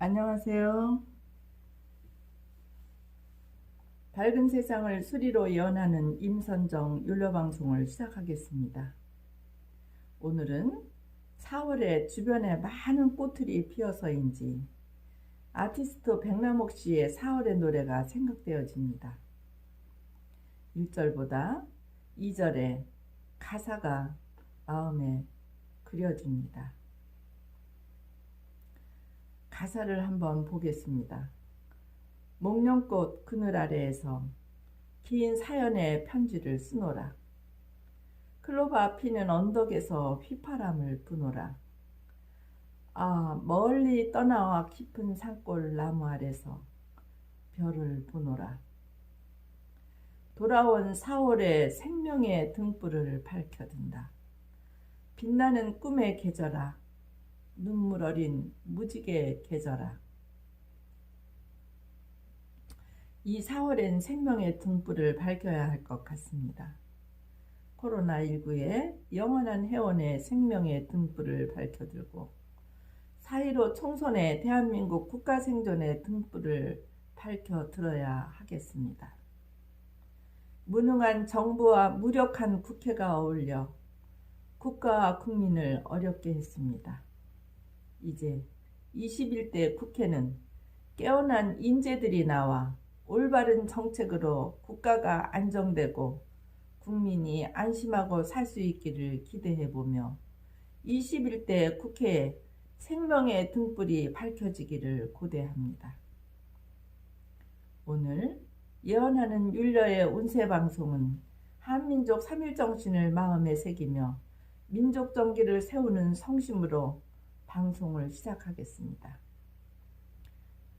안녕하세요. 밝은 세상을 수리로 연하는 임선정 율려방송을 시작하겠습니다. 오늘은 4월에 주변에 많은 꽃들이 피어서인지 아티스트 백남옥 씨의 4월의 노래가 생각되어집니다. 1절보다 2절의 가사가 마음에 그려집니다. 가사를 한번 보겠습니다. 목련꽃 그늘 아래에서 긴 사연의 편지를 쓰노라. 클로바 피는 언덕에서 휘파람을 부노라. 멀리 떠나와 깊은 산골 나무 아래서 별을 보노라. 돌아온 4월의 생명의 등불을 밝혀든다. 빛나는 꿈의 계절아, 눈물 어린 무지개 계절아. 이 4월엔 생명의 등불을 밝혀야 할 것 같습니다. 코로나19에 영원한 회원의 생명의 등불을 밝혀들고 4.15 총선의 대한민국 국가 생존의 등불을 밝혀들어야 하겠습니다. 무능한 정부와 무력한 국회가 어울려 국가와 국민을 어렵게 했습니다. 이제 21대 국회는 깨어난 인재들이 나와 올바른 정책으로 국가가 안정되고 국민이 안심하고 살 수 있기를 기대해보며 21대 국회에 생명의 등불이 밝혀지기를 고대합니다. 오늘 예언하는 율려의 운세방송은 한민족 3.1정신을 마음에 새기며 민족정기를 세우는 성심으로 방송을 시작하겠습니다.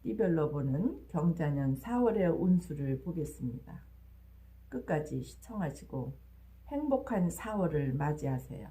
띠별로 보는 경자년 4월의 운수를 보겠습니다. 끝까지 시청하시고 행복한 4월을 맞이하세요.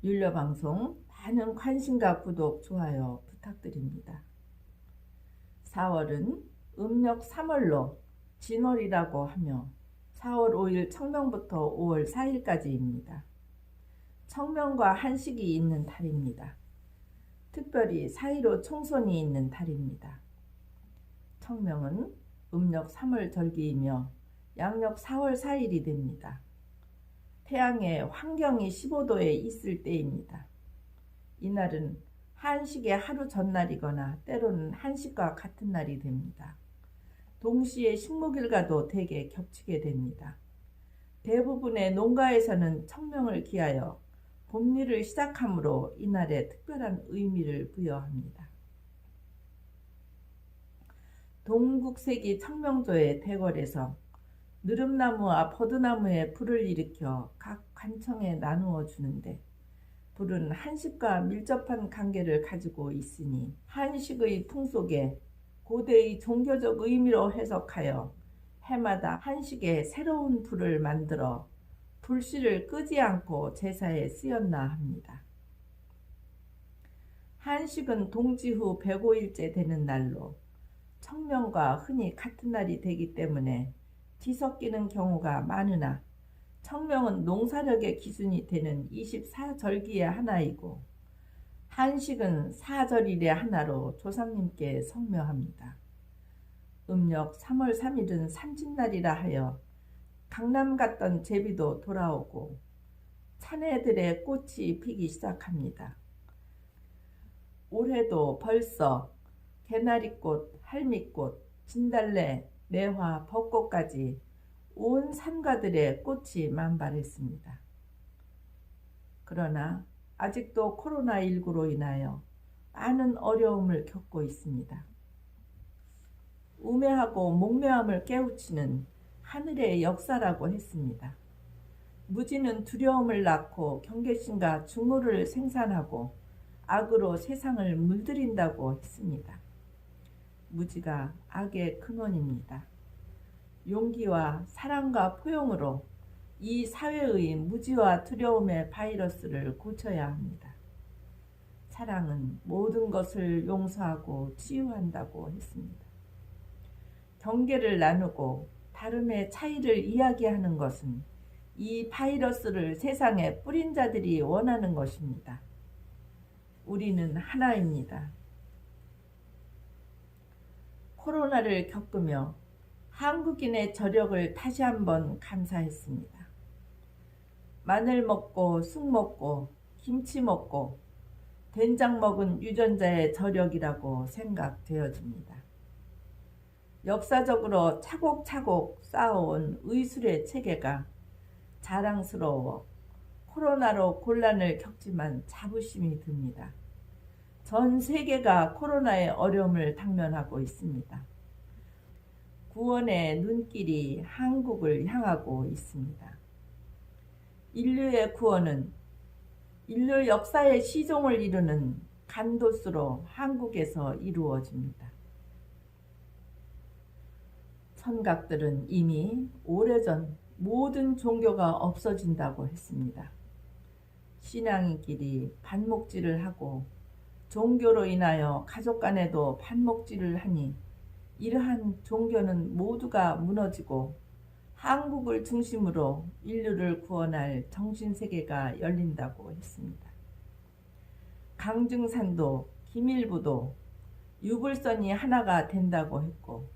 율려방송 많은 관심과 구독, 좋아요 부탁드립니다. 4월은 음력 3월로 진월이라고 하며 4월 5일 청명부터 5월 4일까지입니다. 청명과 한식이 있는 달입니다. 특별히 4.15 총선이 있는 달입니다. 청명은 음력 3월 절기이며 양력 4월 4일이 됩니다. 태양의 환경이 15도에 있을 때입니다. 이날은 한식의 하루 전날이거나 때로는 한식과 같은 날이 됩니다. 동시에 식목일과도 대개 겹치게 됩니다. 대부분의 농가에서는 청명을 기하여 봄일을 시작하므로 이날에 특별한 의미를 부여합니다. 동국세기 청명조의 대궐에서 느릅나무와 버드나무에 불을 일으켜 각 관청에 나누어 주는데 불은 한식과 밀접한 관계를 가지고 있으니 한식의 풍속에 고대의 종교적 의미로 해석하여 해마다 한식에 새로운 불을 만들어 불씨를 끄지 않고 제사에 쓰였나 합니다. 한식은 동지 후 105일째 되는 날로 청명과 흔히 같은 날이 되기 때문에 뒤섞이는 경우가 많으나 청명은 농사력의 기준이 되는 24절기의 하나이고 한식은 4절일의 하나로 조상님께 성묘합니다. 음력 3월 3일은 삼진날이라 하여 강남 갔던 제비도 돌아오고 차내들의 꽃이 피기 시작합니다. 올해도 벌써 개나리꽃, 할미꽃, 진달래, 매화, 벚꽃까지 온 산가들의 꽃이 만발했습니다. 그러나 아직도 코로나19로 인하여 많은 어려움을 겪고 있습니다. 우매하고 목매함을 깨우치는 하늘의 역사라고 했습니다. 무지는 두려움을 낳고 경계심과 증오를 생산하고 악으로 세상을 물들인다고 했습니다. 무지가 악의 근원입니다. 용기와 사랑과 포용으로 이 사회의 무지와 두려움의 바이러스를 고쳐야 합니다. 사랑은 모든 것을 용서하고 치유한다고 했습니다. 경계를 나누고 다름의 차이를 이야기하는 것은 이 바이러스를 세상에 뿌린 자들이 원하는 것입니다. 우리는 하나입니다. 코로나를 겪으며 한국인의 저력을 다시 한번 감사했습니다. 마늘 먹고 쑥 먹고 김치 먹고 된장 먹은 유전자의 저력이라고 생각되어집니다. 역사적으로 차곡차곡 쌓아온 의술의 체계가 자랑스러워 코로나로 곤란을 겪지만 자부심이 듭니다. 전 세계가 코로나의 어려움을 당면하고 있습니다. 구원의 눈길이 한국을 향하고 있습니다. 인류의 구원은 인류 역사의 시종을 이루는 간도스로 한국에서 이루어집니다. 선각들은 이미 오래전 모든 종교가 없어진다고 했습니다. 신앙인끼리 반목질을 하고 종교로 인하여 가족 간에도 반목질을 하니 이러한 종교는 모두가 무너지고 한국을 중심으로 인류를 구원할 정신세계가 열린다고 했습니다. 강증산도 김일부도 유불선이 하나가 된다고 했고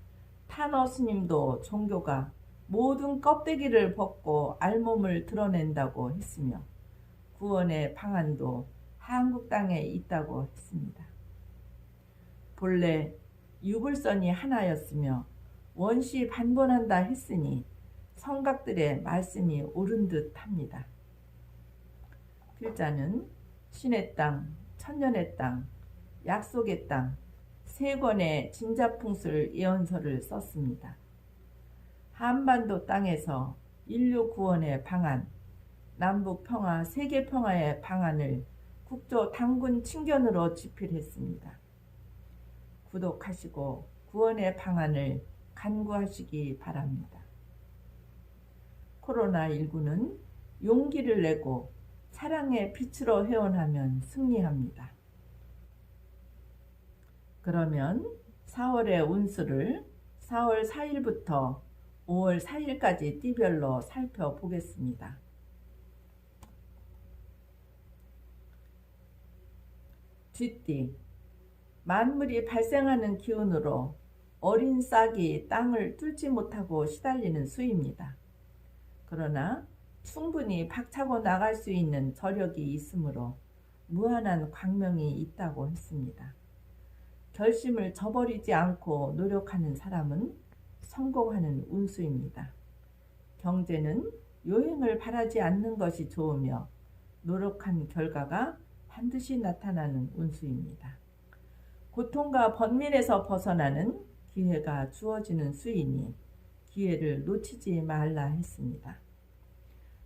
탄어 스님도 종교가 모든 껍데기를 벗고 알몸을 드러낸다고 했으며 구원의 방안도 한국 땅에 있다고 했습니다. 본래 유불선이 하나였으며 원시 반본한다 했으니 성각들의 말씀이 옳은 듯 합니다. 필자는 신의 땅, 천년의 땅, 약속의 땅, 세 권의 진자풍술 예언서를 썼습니다. 한반도 땅에서 인류 구원의 방안, 남북 평화, 세계 평화의 방안을 국조 당군 친견으로 집필했습니다. 구독하시고 구원의 방안을 간구하시기 바랍니다. 코로나19는 용기를 내고 사랑의 빛으로 회원하면 승리합니다. 그러면 4월의 운수를 4월 4일부터 5월 4일까지 띠별로 살펴보겠습니다. 쥐띠, 만물이 발생하는 기운으로 어린 싹이 땅을 뚫지 못하고 시달리는 수입니다. 그러나 충분히 박차고 나갈 수 있는 저력이 있으므로 무한한 광명이 있다고 했습니다. 결심을 저버리지 않고 노력하는 사람은 성공하는 운수입니다. 경제는 요행을 바라지 않는 것이 좋으며 노력한 결과가 반드시 나타나는 운수입니다. 고통과 번민에서 벗어나는 기회가 주어지는 수이니 기회를 놓치지 말라 했습니다.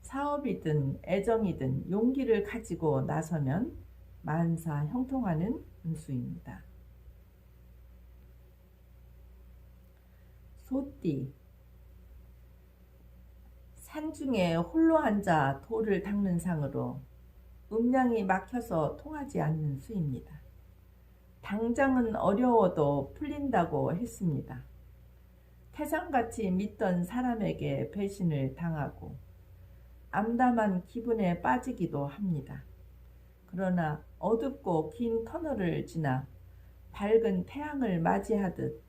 사업이든 애정이든 용기를 가지고 나서면 만사 형통하는 운수입니다. 소띠, 산중에 홀로 앉아 돌을 닦는 상으로 음량이 막혀서 통하지 않는 수입니다. 당장은 어려워도 풀린다고 했습니다. 태산같이 믿던 사람에게 배신을 당하고 암담한 기분에 빠지기도 합니다. 그러나 어둡고 긴 터널을 지나 밝은 태양을 맞이하듯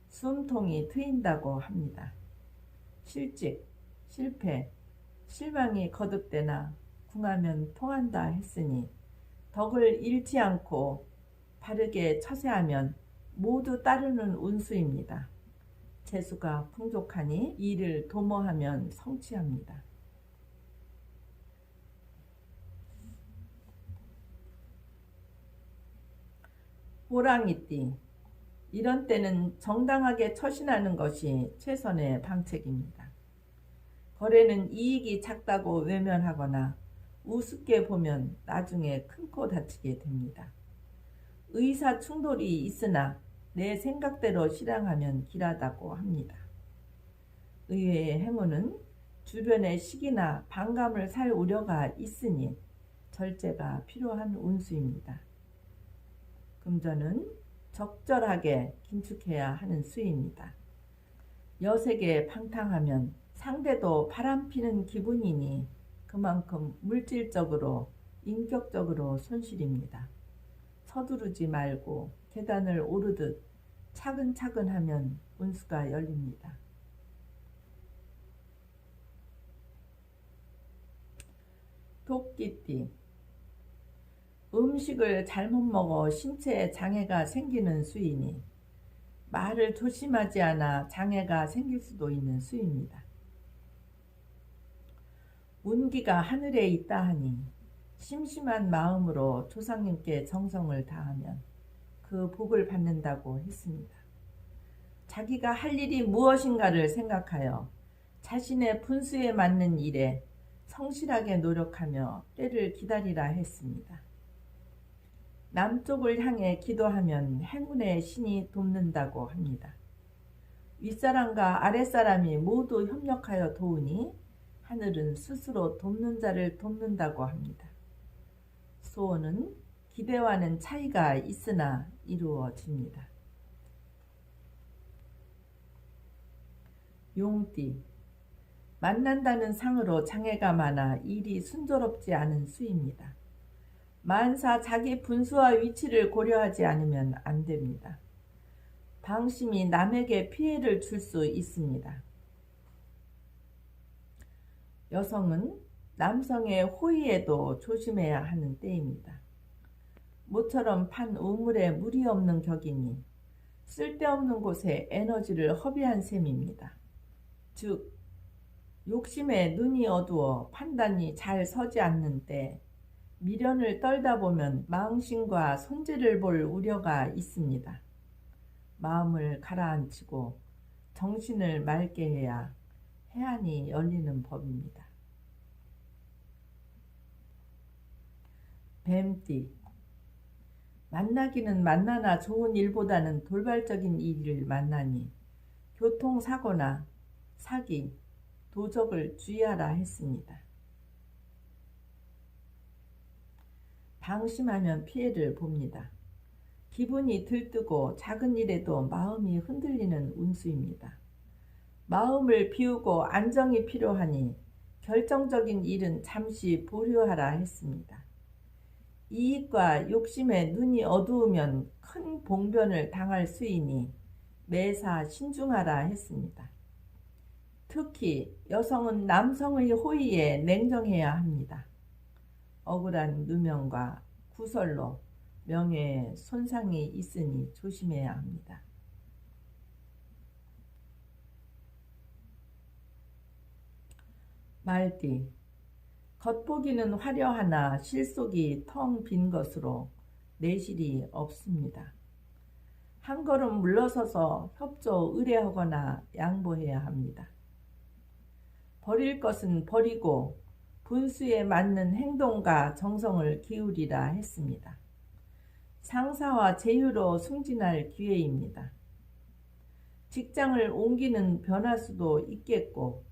숨통이 트인다고 합니다. 실직, 실패, 실망이 거듭되나 궁하면 통한다 했으니 덕을 잃지 않고 바르게 처세하면 모두 따르는 운수입니다. 재수가 풍족하니 이를 도모하면 성취합니다. 호랑이띠, 이런 때는 정당하게 처신하는 것이 최선의 방책입니다. 거래는 이익이 작다고 외면하거나 우습게 보면 나중에 큰 코 다치게 됩니다. 의사 충돌이 있으나 내 생각대로 실행하면 길하다고 합니다. 의외의 행운은 주변의 시기나 반감을 살 우려가 있으니 절제가 필요한 운수입니다. 금전은 적절하게 긴축해야 하는 수입니다. 여색에 방탕하면 상대도 바람피는 기분이니 그만큼 물질적으로 인격적으로 손실입니다. 서두르지 말고 계단을 오르듯 차근차근 하면 운수가 열립니다. 토끼띠. 음식을 잘못 먹어 신체에 장애가 생기는 수이니 말을 조심하지 않아 장애가 생길 수도 있는 수입니다. 운기가 하늘에 있다 하니 심심한 마음으로 조상님께 정성을 다하면 그 복을 받는다고 했습니다. 자기가 할 일이 무엇인가를 생각하여 자신의 분수에 맞는 일에 성실하게 노력하며 때를 기다리라 했습니다. 남쪽을 향해 기도하면 행운의 신이 돕는다고 합니다. 윗사람과 아랫사람이 모두 협력하여 도우니 하늘은 스스로 돕는 자를 돕는다고 합니다. 소원은 기대와는 차이가 있으나 이루어집니다. 용띠. 만난다는 상으로 장애가 많아 일이 순조롭지 않은 수입니다. 만사 자기 분수와 위치를 고려하지 않으면 안 됩니다. 방심이 남에게 피해를 줄 수 있습니다. 여성은 남성의 호의에도 조심해야 하는 때입니다. 모처럼 판 우물에 물이 없는 격이니 쓸데없는 곳에 에너지를 허비한 셈입니다. 즉, 욕심에 눈이 어두워 판단이 잘 서지 않는 때 미련을 떨다 보면 망신과 손재를 볼 우려가 있습니다. 마음을 가라앉히고 정신을 맑게 해야 해안이 열리는 법입니다. 뱀띠. 만나기는 만나나 좋은 일보다는 돌발적인 일을 만나니 교통사고나 사기, 도적을 주의하라 했습니다. 방심하면 피해를 봅니다. 기분이 들뜨고 작은 일에도 마음이 흔들리는 운수입니다. 마음을 비우고 안정이 필요하니 결정적인 일은 잠시 보류하라 했습니다. 이익과 욕심에 눈이 어두우면 큰 봉변을 당할 수이니 매사 신중하라 했습니다. 특히 여성은 남성의 호의에 냉정해야 합니다. 억울한 누명과 구설로 명예에 손상이 있으니 조심해야 합니다. 말띠. 겉보기는 화려하나 실속이 텅 빈 것으로 내실이 없습니다. 한 걸음 물러서서 협조 의뢰하거나 양보해야 합니다. 버릴 것은 버리고 분수에 맞는 행동과 정성을 기울이라 했습니다. 상사와 제휴로 승진할 기회입니다. 직장을 옮기는 변화수도 있겠고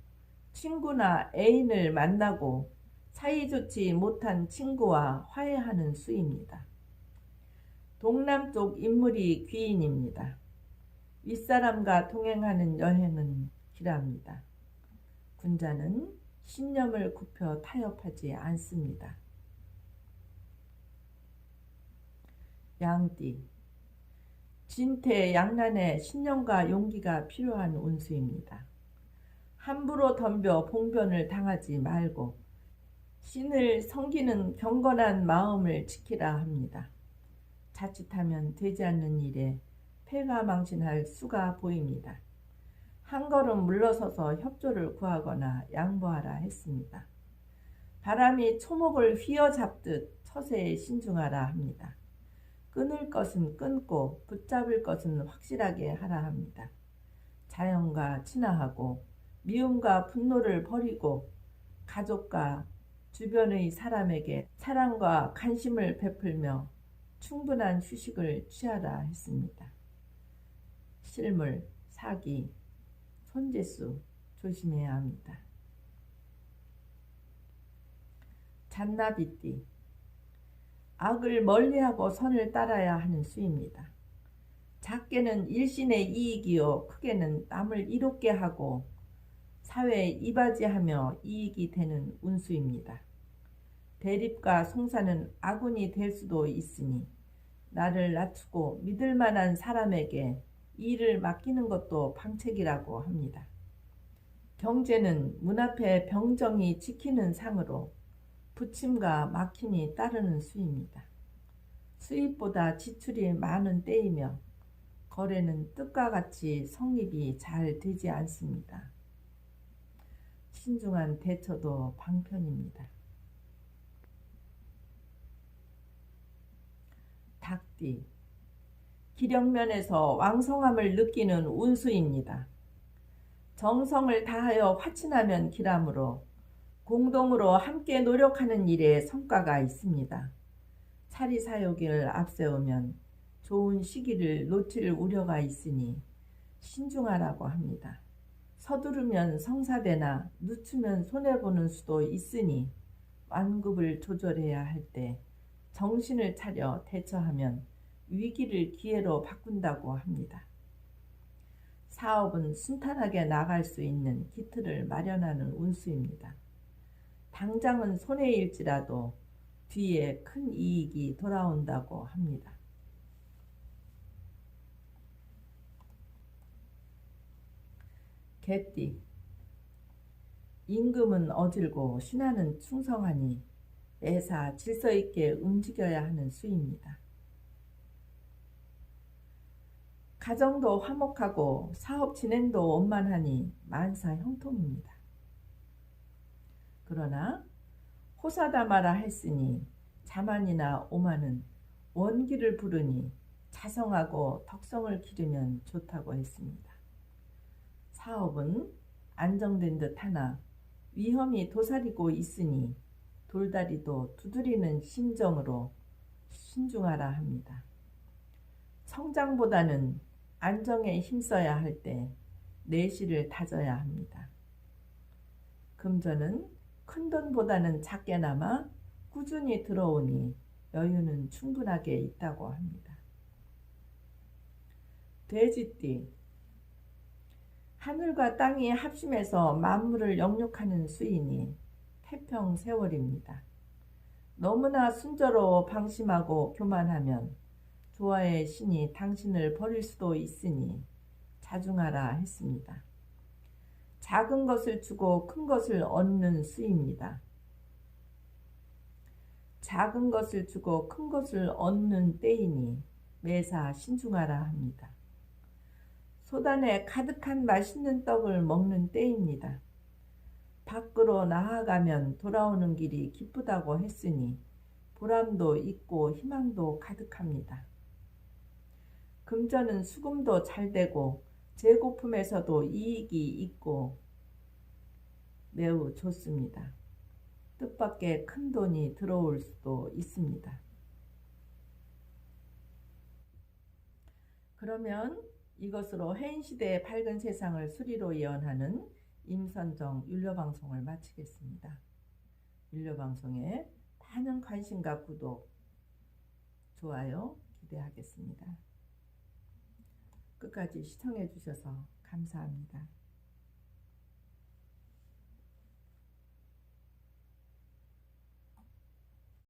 친구나 애인을 만나고 사이좋지 못한 친구와 화해하는 수입니다. 동남쪽 인물이 귀인입니다. 윗사람과 동행하는 여행은 길합니다. 군자는 신념을 굽혀 타협하지 않습니다. 양띠. 진퇴양난에 신념과 용기가 필요한 운수입니다. 함부로 덤벼 봉변을 당하지 말고 신을 섬기는 경건한 마음을 지키라 합니다. 자칫하면 되지 않는 일에 패가 망신할 수가 보입니다. 한 걸음 물러서서 협조를 구하거나 양보하라 했습니다. 바람이 초목을 휘어잡듯 처세에 신중하라 합니다. 끊을 것은 끊고 붙잡을 것은 확실하게 하라 합니다. 자연과 친화하고 미움과 분노를 버리고 가족과 주변의 사람에게 사랑과 관심을 베풀며 충분한 휴식을 취하라 했습니다. 실물, 사기, 손재수 조심해야 합니다. 잔나비띠. 악을 멀리하고 선을 따라야 하는 수입니다. 작게는 일신의 이익이요 크게는 남을 이롭게 하고 사회에 이바지하며 이익이 되는 운수입니다. 대립과 송사는 악운이 될 수도 있으니 나를 낮추고 믿을 만한 사람에게 일을 맡기는 것도 방책이라고 합니다. 경제는 문 앞에 병정이 지키는 상으로 부침과 막힘이 따르는 수입니다. 수입보다 지출이 많은 때이며 거래는 뜻과 같이 성립이 잘 되지 않습니다. 신중한 대처도 방편입니다. 닭띠, 기력면에서 왕성함을 느끼는 운수입니다. 정성을 다하여 화친하면 기람으로 공동으로 함께 노력하는 일에 성과가 있습니다. 차리사욕을 앞세우면 좋은 시기를 놓칠 우려가 있으니 신중하라고 합니다. 서두르면 성사되나 늦추면 손해보는 수도 있으니 완급을 조절해야 할 때 정신을 차려 대처하면 위기를 기회로 바꾼다고 합니다. 사업은 순탄하게 나갈 수 있는 기틀을 마련하는 운수입니다. 당장은 손해일지라도 뒤에 큰 이익이 돌아온다고 합니다. 개띠, 임금은 어질고 신하는 충성하니 매사 질서있게 움직여야 하는 수입니다. 가정도 화목하고 사업 진행도 원만하니 만사 형통입니다. 그러나 호사다마라 했으니 자만이나 오만은 원기를 부르니 자성하고 덕성을 기르면 좋다고 했습니다. 사업은 안정된 듯 하나 위험이 도사리고 있으니 돌다리도 두드리는 심정으로 신중하라 합니다. 성장보다는 안정에 힘써야 할 때 내실을 다져야 합니다. 금전은 큰돈보다는 작게나마 꾸준히 들어오니 여유는 충분하게 있다고 합니다. 돼지띠, 하늘과 땅이 합심해서 만물을 영육하는 수이니 태평세월입니다. 너무나 순조로워 방심하고 교만하면 조화의 신이 당신을 버릴 수도 있으니 자중하라 했습니다. 작은 것을 주고 큰 것을 얻는 수입니다. 작은 것을 주고 큰 것을 얻는 때이니 매사 신중하라 합니다. 소단에 가득한 맛있는 떡을 먹는 때입니다. 밖으로 나아가면 돌아오는 길이 기쁘다고 했으니 보람도 있고 희망도 가득합니다. 금전은 수금도 잘 되고 재고품에서도 이익이 있고 매우 좋습니다. 뜻밖의 큰 돈이 들어올 수도 있습니다. 그러면 이것으로 해인시대의 밝은 세상을 수리로 예언하는 임선정 율려방송을 마치겠습니다. 율려방송에 많은 관심과 구독, 좋아요 기대하겠습니다. 끝까지 시청해 주셔서 감사합니다.